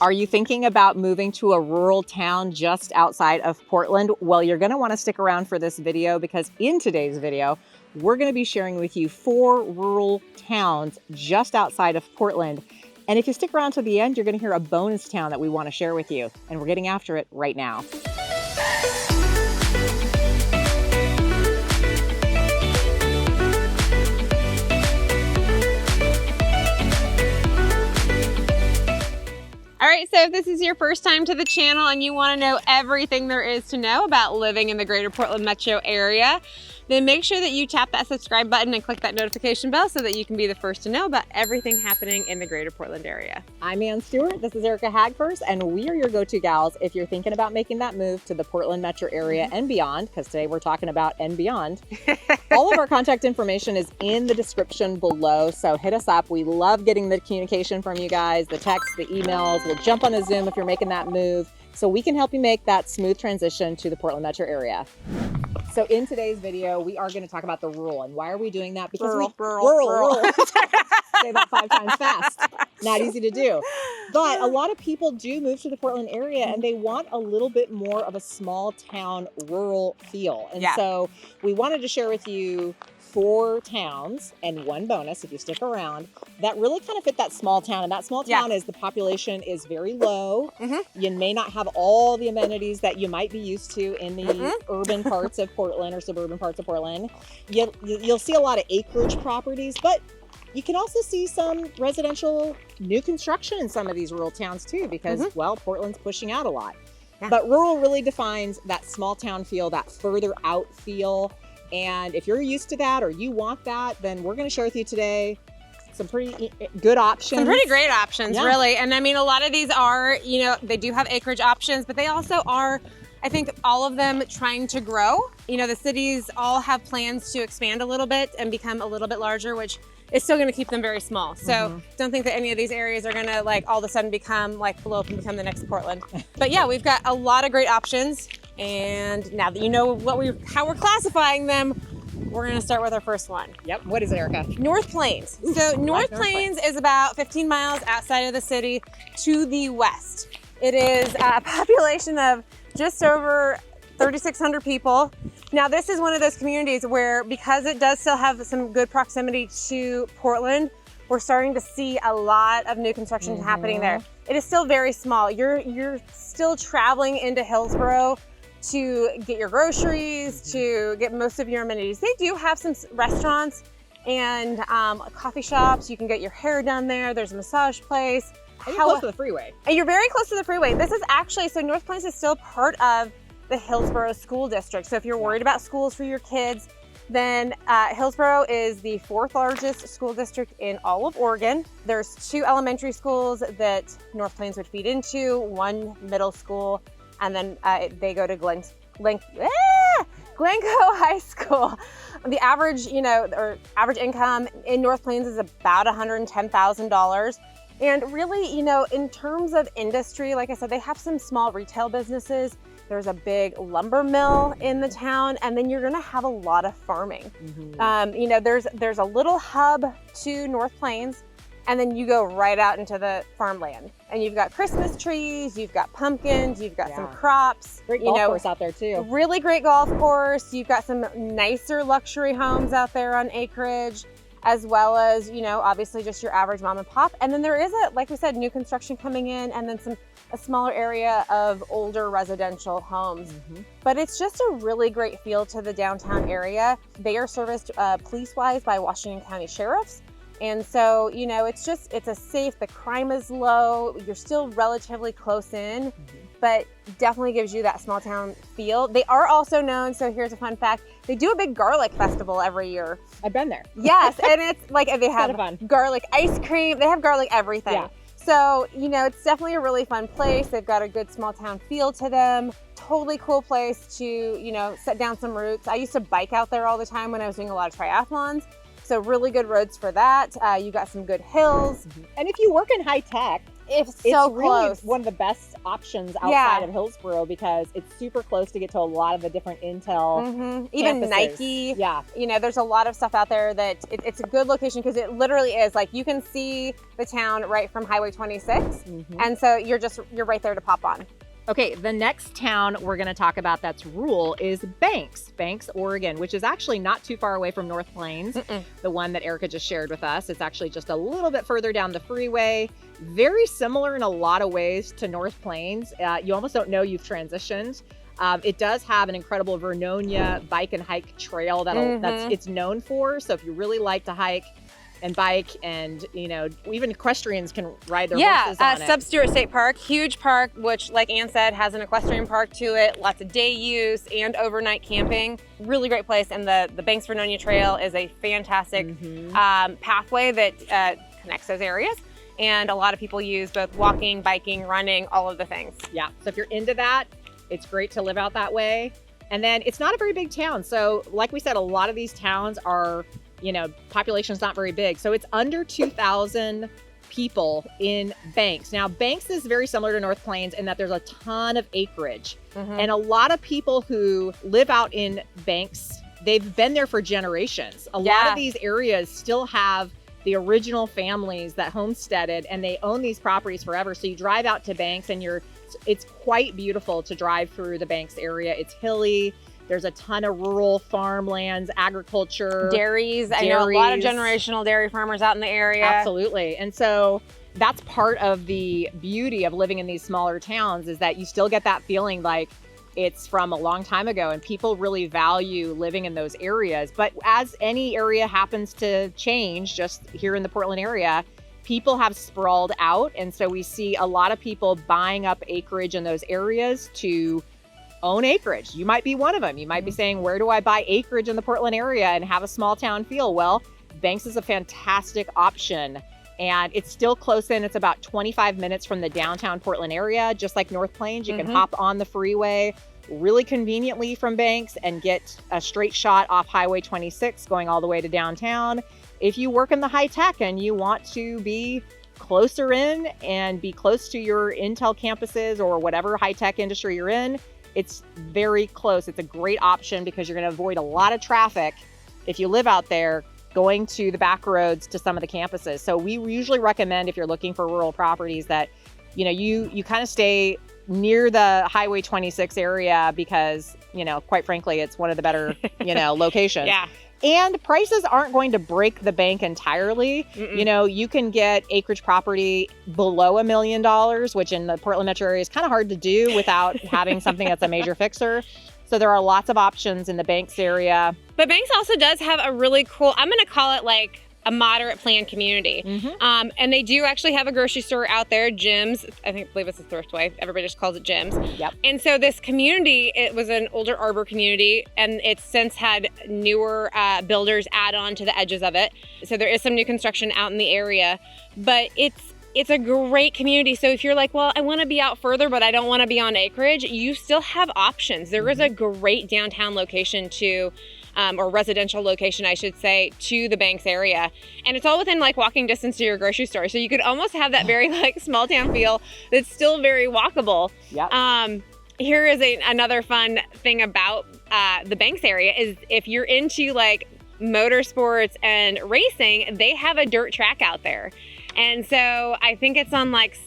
Are you thinking about moving to a rural town just outside of Portland? Well, you're going to want to stick around for this video because in today's video, we're going to be sharing with you 4 rural towns just outside of Portland. And if you stick around to the end, you're going to hear a bonus town that we want to share with you. And we're getting after it right now. All right, so if this is your first time to the channel and you want to know everything there is to know about living in the greater Portland metro area, then make sure that you tap that subscribe button and click that notification bell so that you can be the first to know about everything happening in the greater Portland area. I'm Ann Stewart, this is Erica Hagfors, and we are your go-to gals if you're thinking about making that move to the Portland metro area and beyond, because today we're talking about and beyond. All of our contact information is in the description below, so hit us up. We love getting the communication from you guys, the texts, the emails. We'll jump on a Zoom if you're making that move, so we can help you make that smooth transition to the Portland metro area. So in today's video, we are going to talk about the rural. And why are we doing that? Because rural. Say that 5 times fast. Not easy to do. But a lot of people do move to the Portland area and they want a little bit more of a small town rural feel. And so we wanted to share with you 4 towns and 1 bonus, if you stick around, that really kind of fit that small town. And that small town is the population is very low. You may not have all the amenities that you might be used to in the urban parts of Portland or suburban parts of Portland. You'll see a lot of acreage properties, but you can also see some residential new construction in some of these rural towns too, because, well, Portland's pushing out a lot. But rural really defines that small town feel, that further out feel. And if you're used to that or you want that, then we're going to share with you today some pretty good options. Some pretty great options, really. And I mean, a lot of these are, you know, they do have acreage options, but they also are, I think, all of them trying to grow. You know, the cities all have plans to expand a little bit and become a little bit larger, which is still going to keep them very small. So don't think that any of these areas are going to like all of a sudden become like blow up and become the next Portland. But yeah, we've got a lot of great options. And now that you know how we're classifying them, we're going to start with our first one. Yep. What is it, Erica? North Plains. Ooh, so North Plains is about 15 miles outside of the city to the west. It is a population of just over 3,600 people. Now, this is one of those communities where, because it does still have some good proximity to Portland, we're starting to see a lot of new construction happening there. It is still very small. You're still traveling into Hillsborough to get your groceries, to get most of your amenities. They do have some restaurants and coffee shops. You can get your hair done there. There's a massage place. And you're close to the freeway. And you're very close to the freeway. This is actually, so North Plains is still part of the Hillsborough School District. So if you're worried about schools for your kids, then Hillsborough is the 4th largest school district in all of Oregon. There's 2 elementary schools that North Plains would feed into, 1 middle school, and then they go to Glencoe High School. The average, average income in North Plains is about $110,000. And really, in terms of industry, like I said, they have some small retail businesses. There's a big lumber mill in the town, and then you're gonna have a lot of farming. There's a little hub to North Plains, and then you go right out into the farmland. And you've got Christmas trees, you've got pumpkins, you've got some crops. Great golf course out there too. Really great golf course. You've got some nicer luxury homes out there on acreage, as well as, obviously just your average mom and pop. And then there is like we said, new construction coming in, and then a smaller area of older residential homes. But it's just a really great feel to the downtown area. They are serviced police-wise by Washington County Sheriffs. And so, it's a safe, the crime is low, you're still relatively close in, but definitely gives you that small town feel. They are also known, so here's a fun fact, they do a big garlic festival every year. I've been there. Yes, and it's like they have garlic ice cream, they have garlic everything. Yeah. So, it's definitely a really fun place. They've got a good small town feel to them. Totally cool place to, set down some roots. I used to bike out there all the time when I was doing a lot of triathlons. So really good roads for that. You got some good hills. And if you work in high tech, It's so really close. one of the best options outside of Hillsboro because it's super close to get to a lot of the different Intel Even campuses. Nike. Yeah. You know, there's a lot of stuff out there that it's a good location because it literally is like you can see the town right from Highway 26. And so you're right there to pop on. Okay, the next town we're going to talk about that's rural is Banks, Oregon, which is actually not too far away from North Plains, the one that Erica just shared with us. It's actually just a little bit further down the freeway. Very similar in a lot of ways to North Plains. You almost don't know you've transitioned. It does have an incredible Vernonia bike and hike trail that's it's known for. So if you really like to hike and bike, and you know, even equestrians can ride their horses on it. Sub-Stewart State Park, huge park, which like Ann said, has an equestrian park to it, lots of day use and overnight camping. Really great place, and the Banks Vernonia Trail is a fantastic pathway that connects those areas. And a lot of people use both walking, biking, running, all of the things. Yeah, so if you're into that, it's great to live out that way. And then it's not a very big town. So like we said, a lot of these towns are, you know, population's not very big. So it's under 2,000 people in Banks. Now, Banks is very similar to North Plains in that there's a ton of acreage. And a lot of people who live out in Banks, they've been there for generations. A lot of these areas still have the original families that homesteaded, and they own these properties forever. So you drive out to Banks and it's quite beautiful to drive through the Banks area. It's hilly. There's a ton of rural farmlands, agriculture. Dairies. I know a lot of generational dairy farmers out in the area. Absolutely. And so that's part of the beauty of living in these smaller towns, is that you still get that feeling like it's from a long time ago, and people really value living in those areas. But as any area happens to change, just here in the Portland area, people have sprawled out. And so we see a lot of people buying up acreage in those areas to own acreage. You might be one of them. You might be saying, where do I buy acreage in the Portland area and have a small town feel? Well, Banks is a fantastic option, and it's still close in. It's about 25 minutes from the downtown Portland area. Just like North Plains, you can hop on the freeway really conveniently from Banks and get a straight shot off Highway 26 going all the way to downtown. If you work in the high tech and you want to be closer in and be close to your Intel campuses or whatever high tech industry you're in, it's very close. It's a great option because you're going to avoid a lot of traffic if you live out there going to the back roads to some of the campuses. So we usually recommend, if you're looking for rural properties, that you know you kind of stay near the Highway 26 area because, you know, quite frankly, it's one of the better, you know, locations. And prices aren't going to break the bank entirely. You know, you can get acreage property below $1 million, which in the Portland metro area is kind of hard to do without having something that's a major fixer. So there are lots of options in the Banks area. But Banks also does have a really cool, I'm going to call it like a moderate planned community. And they do actually have a grocery store out there, Jim's. I believe it's a Thriftway. Everybody just calls it Jim's. And so this community, it was an older arbor community, and it's since had newer builders add on to the edges of it. So there is some new construction out in the area, but it's a great community. So if you're like, well, I want to be out further, but I don't want to be on acreage, you still have options. There is a great downtown location to or residential location, I should say, to the Banks area. And it's all within like walking distance to your grocery store. So you could almost have that very like small town feel that's still very walkable. Here is another fun thing about the Banks area is if you're into like motorsports and racing, they have a dirt track out there. And so I think it's on like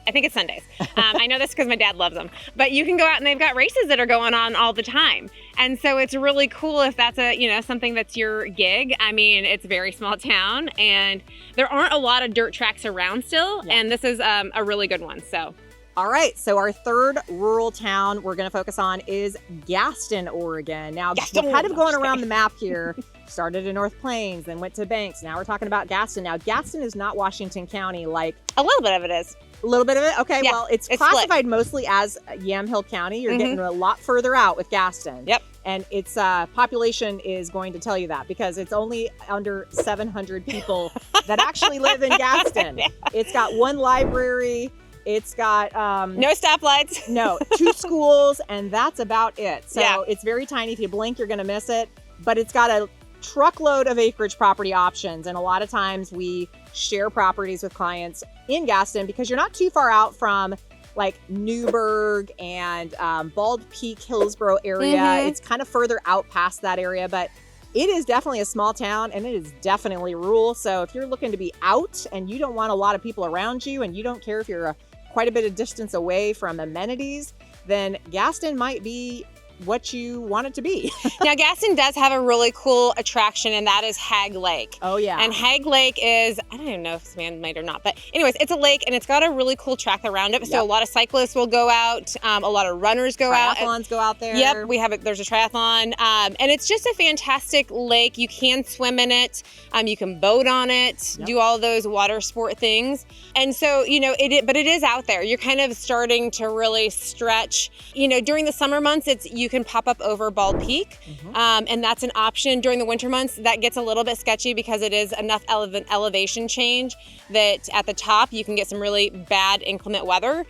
I think it's Sundays. I know this because my dad loves them. But you can go out and they've got races that are going on all the time. And so it's really cool if that's something that's your gig. I mean, it's a very small town and there aren't a lot of dirt tracks around still. And this is a really good one. So. All right, so our third rural town we're going to focus on is Gaston, Oregon. Now, we're kind of going around the map here. Started in North Plains, then went to Banks. Now we're talking about Gaston. Now, Gaston is not Washington County like... A little bit of it is. A little bit of it? Okay, yeah, well, it's classified split mostly as Yamhill County. You're getting a lot further out with Gaston. And its population is going to tell you that because it's only under 700 people that actually live in Gaston. It's got one library. It's got no stoplights. No, 2 schools, and that's about it. So it's very tiny. If you blink, you're going to miss it. But it's got a truckload of acreage property options, and a lot of times we share properties with clients in Gaston because you're not too far out from like Newberg and Bald Peak, Hillsborough area. It's kind of further out past that area, but it is definitely a small town and it is definitely rural. So if you're looking to be out and you don't want a lot of people around you and you don't care if you're quite a bit of distance away from amenities, then Gaston might be what you want it to be. Now, Gaston does have a really cool attraction, and that is Hag Lake. Oh, yeah. And Hag Lake is, I don't even know if it's man-made or not, but anyways, it's a lake, and it's got a really cool track around it. So a lot of cyclists will go out, a lot of runners go out. Triathlons go out there. Yep, there's a triathlon, and it's just a fantastic lake. You can swim in it, you can boat on it, do all those water sport things. And so, but it is out there. You're kind of starting to really stretch. During the summer months, you can pop up over Bald Peak, and that's an option. During the winter months, that gets a little bit sketchy because it is enough elevation change that at the top you can get some really bad inclement weather,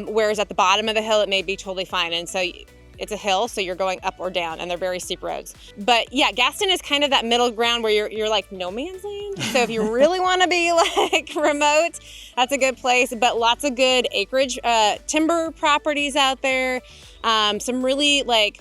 whereas at the bottom of the hill it may be totally fine. And so it's a hill, so you're going up or down, and they're very steep roads. But yeah, Gaston is kind of that middle ground where you're like no man's land. So if you really want to be like remote, that's a good place. But lots of good acreage, timber properties out there. Some really like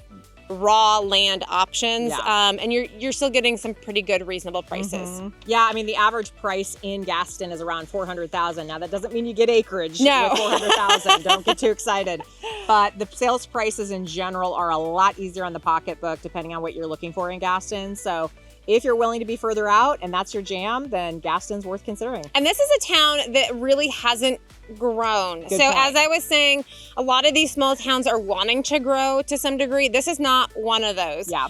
raw land options, and you're still getting some pretty good reasonable prices. Yeah, I mean the average price in Gaston is around $400,000. Now that doesn't mean you get acreage with $400,000. Don't get too excited. But the sales prices in general are a lot easier on the pocketbook depending on what you're looking for in Gaston. So if you're willing to be further out and that's your jam, then Gaston's worth considering. And this is a town that really hasn't grown. Good point. As I was saying, a lot of these small towns are wanting to grow to some degree. This is not one of those. Yeah.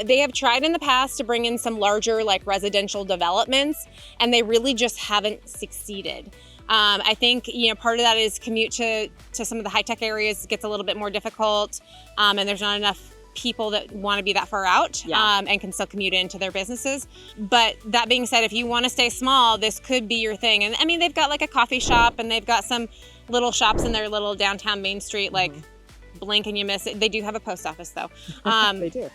They have tried in the past to bring in some larger like residential developments, and they really just haven't succeeded. I think, part of that is commute to some of the high-tech areas gets a little bit more difficult, and there's not enough people that want to be that far out and can still commute into their businesses. But that being said, if you want to stay small, this could be your thing. And I mean, they've got like a coffee shop and they've got some little shops in their little downtown Main Street, like blink and you miss it. They do have a post office though. They do.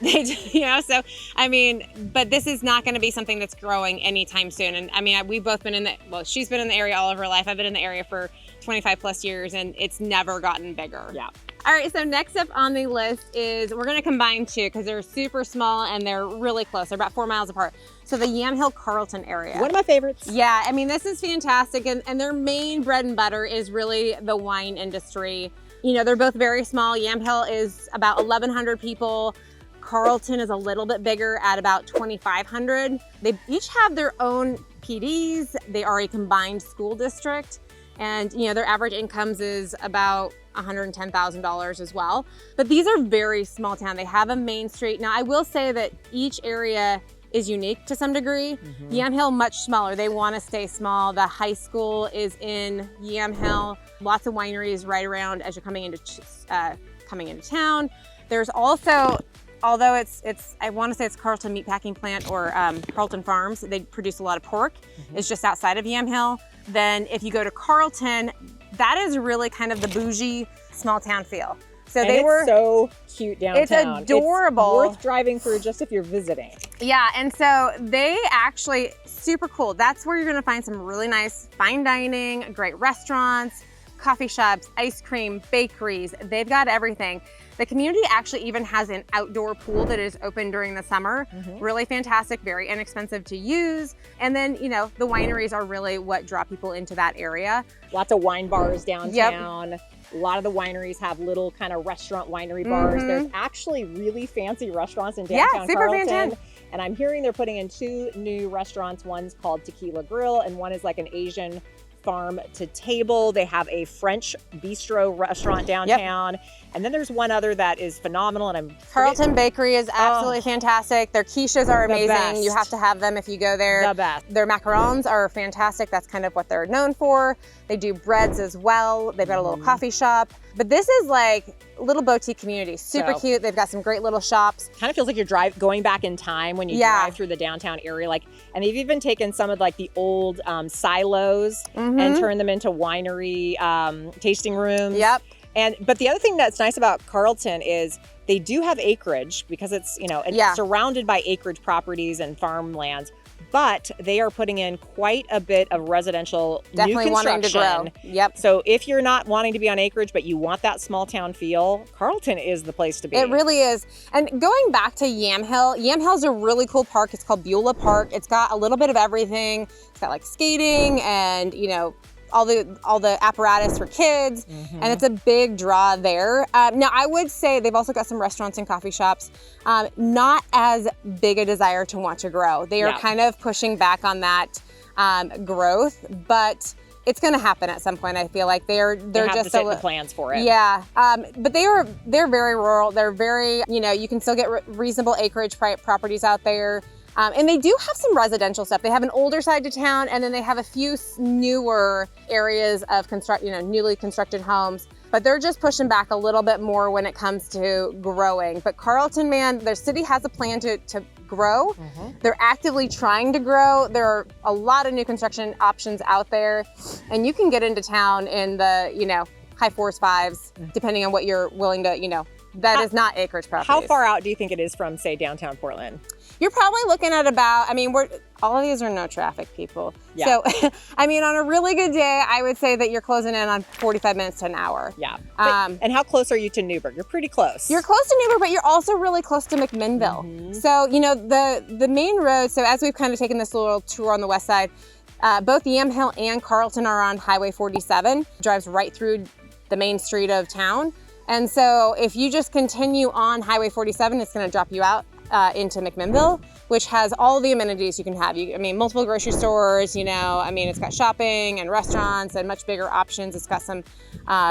So I mean, but this is not going to be something that's growing anytime soon. And I mean, we've both been she's been in the area all of her life. I've been in the area for 25 plus years and it's never gotten bigger. Yeah. All right, so next up on the list is we're going to combine two because they're super small and they're really close. They're about 4 miles apart. So the Yamhill Carlton area. One of my favorites. Yeah, I mean, this is fantastic. And their main bread and butter is really the wine industry. They're both very small. Yamhill is about 1,100 people. Carlton is a little bit bigger at about 2,500. They each have their own PDs. They are a combined school district. And, their average incomes is about $110,000 as well. But these are very small town. They have a main street. Now, I will say that each area is unique to some degree. Yamhill, much smaller. They want to stay small. The high school is in Yamhill. Lots of wineries right around as you're coming into town. There's also, although it's I want to say it's Carlton Meatpacking Plant or Carlton Farms. They produce a lot of pork. It's just outside of Yamhill. Then if you go to Carlton, that is really kind of the bougie small town feel. So it's so cute downtown. It's adorable. It's worth driving through just if you're visiting. Yeah, and so they actually, super cool. That's where you're gonna find some really nice fine dining, great restaurants, coffee shops, ice cream, bakeries. They've got everything. The community actually even has an outdoor pool that is open during the summer. Really fantastic, very inexpensive to use. And then, the wineries are really what draw people into that area. Lots of wine bars downtown. A lot of the wineries have little kind of restaurant winery bars. There's actually really fancy restaurants in downtown Carlton. Fancy. And I'm hearing they're putting in 2 new restaurants. One's called Tequila Grill and one is like an Asian farm to table. They have a French bistro restaurant downtown. And then there's one other that is phenomenal. And Carlton Bakery is absolutely fantastic. Their quiches are amazing. You have to have them if you go there. The best. Their macarons are fantastic. That's kind of what they're known for. They do breads as well. They've got a little coffee shop. But this is like a little boutique community. Super cute. They've got some great little shops. Kind of feels like you're going back in time when you drive through the downtown area. And they've even taken some of like the old silos and turned them into winery tasting rooms. But the other thing that's nice about Carlton is they do have acreage because it's, it's surrounded by acreage properties and farmlands, but they are putting in quite a bit of residential Definitely new wanting to construction. grow. Yep. So if you're not wanting to be on acreage, but you want that small town feel, Carlton is the place to be. It really is. And going back to Yamhill, Yamhill's a really cool park. It's called Beulah Park. It's got a little bit of everything. It's got like skating and, you know, all the apparatus for kids, and it's a big draw there. Now, I would say they've also got some restaurants and coffee shops. Not as big a desire to want to grow. They are kind of pushing back on that growth, but it's going to happen at some point. I feel like they're have just to sit in the plans for it. Yeah, but they're very rural. They're very, you know, you can still get reasonable acreage properties out there. And they do have some residential stuff. They have an older side to town, and then they have a few newer areas of newly constructed homes. But they're just pushing back a little bit more when it comes to growing. But Carlton, man, their city has a plan to grow. They're actively trying to grow. There are a lot of new construction options out there, and you can get into town in the, you know, high 4s, 5s, depending on what you're willing to, you know, that is not acreage properties. How far out do you think it is from, say, downtown Portland? You're probably looking at about, I mean, all of these are no traffic people. Yeah. So, I mean, on a really good day, I would say that you're closing in on 45 minutes to an hour. Yeah. And how close are you to Newberg? You're pretty close. You're close to Newberg, but you're also really close to McMinnville. So, you know, the main road, so as we've kind of taken this little tour on the west side, both Yamhill and Carlton are on Highway 47. Drives right through the main street of town. And so if you just continue on Highway 47, it's going to drop you out into McMinnville, which has all the amenities you can have. I mean, multiple grocery stores, you know, I mean, it's got shopping and restaurants and much bigger options. It's got some,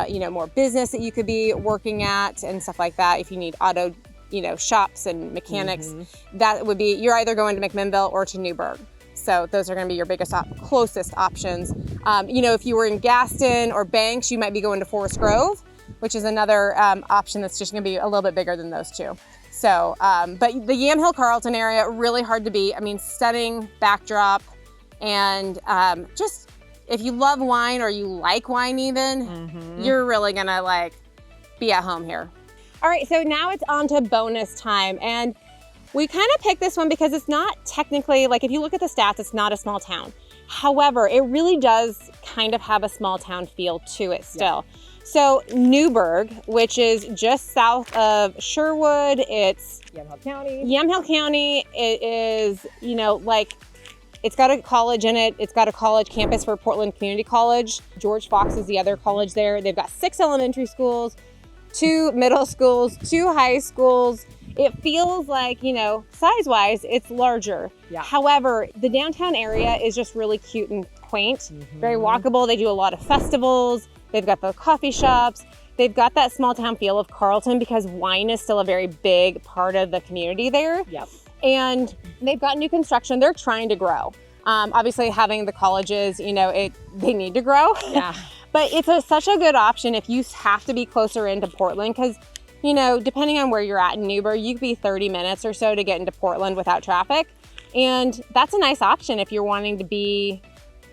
you know, more business that you could be working at and stuff like that. If you need auto, you know, shops and mechanics, that would be, you're either going to McMinnville or to Newberg. So those are going to be your biggest, closest options. You know, if you were in Gaston or Banks, you might be going to Forest Grove, which is another option that's just going to be a little bit bigger than those two. So, but the Yamhill Carlton area, really hard to beat. I mean, stunning backdrop, and just if you love wine or you like wine even, you're really gonna like be at home here. All right, so now it's on to bonus time, and we kind of picked this one because it's not technically, like if you look at the stats, it's not a small town. However, it really does kind of have a small town feel to it still. Yeah. So Newberg, which is just south of Sherwood, it's Yamhill County. Yamhill County, it is, you know, like it's got a college in it. It's got a college campus for Portland Community College. George Fox is the other college there. They've got 6 elementary schools, 2 middle schools, 2 high schools. It feels like, you know, size-wise, it's larger. Yeah. However, the downtown area is just really cute and quaint, very walkable. They do a lot of festivals. They've got the coffee shops. They've got that small town feel of Carlton because wine is still a very big part of the community there. Yep. And they've got new construction. They're trying to grow. Obviously, having the colleges, you know, they need to grow. Yeah. But it's such a good option if you have to be closer into Portland because, you know, depending on where you're at in Newberg, you could be 30 minutes or so to get into Portland without traffic. And that's a nice option if you're wanting to be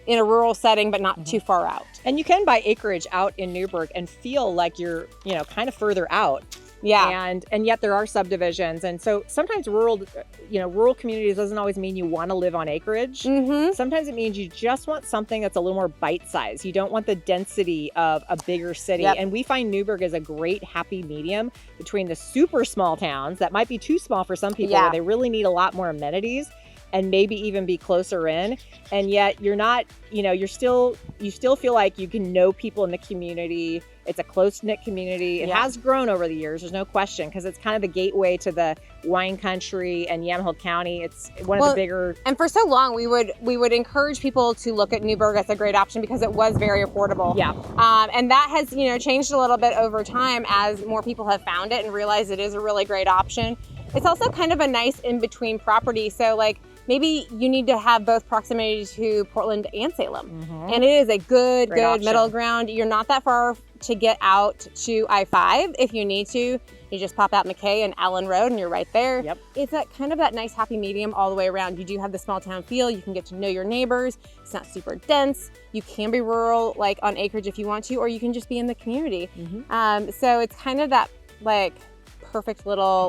in a rural setting, but not too far out. And you can buy acreage out in Newberg and feel like you're, you know, kind of further out. Yeah. And yet there are subdivisions. And so sometimes rural communities doesn't always mean you want to live on acreage. Sometimes it means you just want something that's a little more bite-sized. You don't want the density of a bigger city. Yep. And we find Newberg is a great happy medium between the super small towns that might be too small for some people where they really need a lot more amenities and maybe even be closer in. And yet you're not, you know, you still feel like you can know people in the community. It's a close-knit community. It has grown over the years, there's no question, because it's kind of the gateway to the wine country and Yamhill County. It's one of the bigger. And for so long, we would encourage people to look at Newberg as a great option because it was very affordable. Yeah. And that has, you know, changed a little bit over time as more people have found it and realized it is a really great option. It's also kind of a nice in-between property. So like, maybe you need to have both proximity to Portland and Salem. And it is a good middle ground. You're not that far to get out to I-5 if you need to. You just pop out McKay and Allen Road and you're right there. Yep. It's kind of that nice happy medium all the way around. You do have the small town feel. You can get to know your neighbors. It's not super dense. You can be rural, like on acreage if you want to, or you can just be in the community. So it's kind of that like perfect little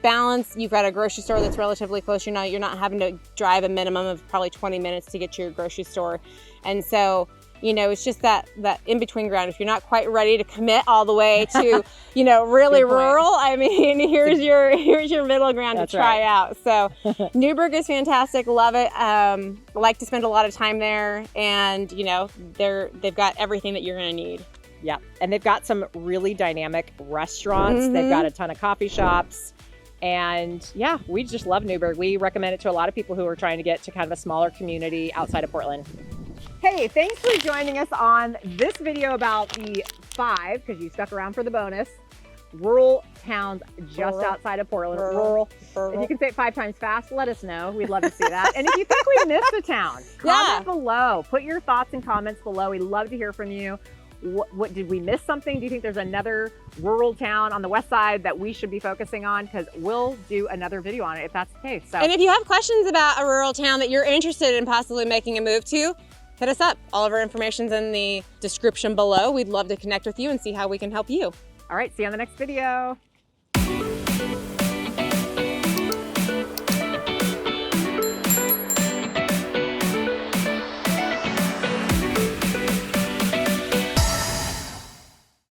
balance. You've got a grocery store that's relatively close. You're not having to drive a minimum of probably 20 minutes to get to your grocery store. And so, you know, it's just that in between ground. If you're not quite ready to commit all the way to, you know, really rural, I mean, here's your middle ground to try out. So Newberg is fantastic. Love it. Like to spend a lot of time there, and you know, they've got everything that you're going to need. Yeah, and they've got some really dynamic restaurants. They've got a ton of coffee shops. And yeah, we just love Newberg. We recommend it to a lot of people who are trying to get to kind of a smaller community outside of Portland. Hey, thanks for joining us on this video about the 5, because you stuck around for the bonus, rural towns just outside of Portland. Rural. If you can say it 5 times fast, let us know. We'd love to see that. And if you think we missed a town, comment below. Put your thoughts and comments below. We'd love to hear from you. What did we miss something? Do you think there's another rural town on the west side that we should be focusing on? Because we'll do another video on it if that's the case. So. And if you have questions about a rural town that you're interested in possibly making a move to, hit us up. All of our information's in the description below. We'd love to connect with you and see how we can help you. All right, see you on the next video.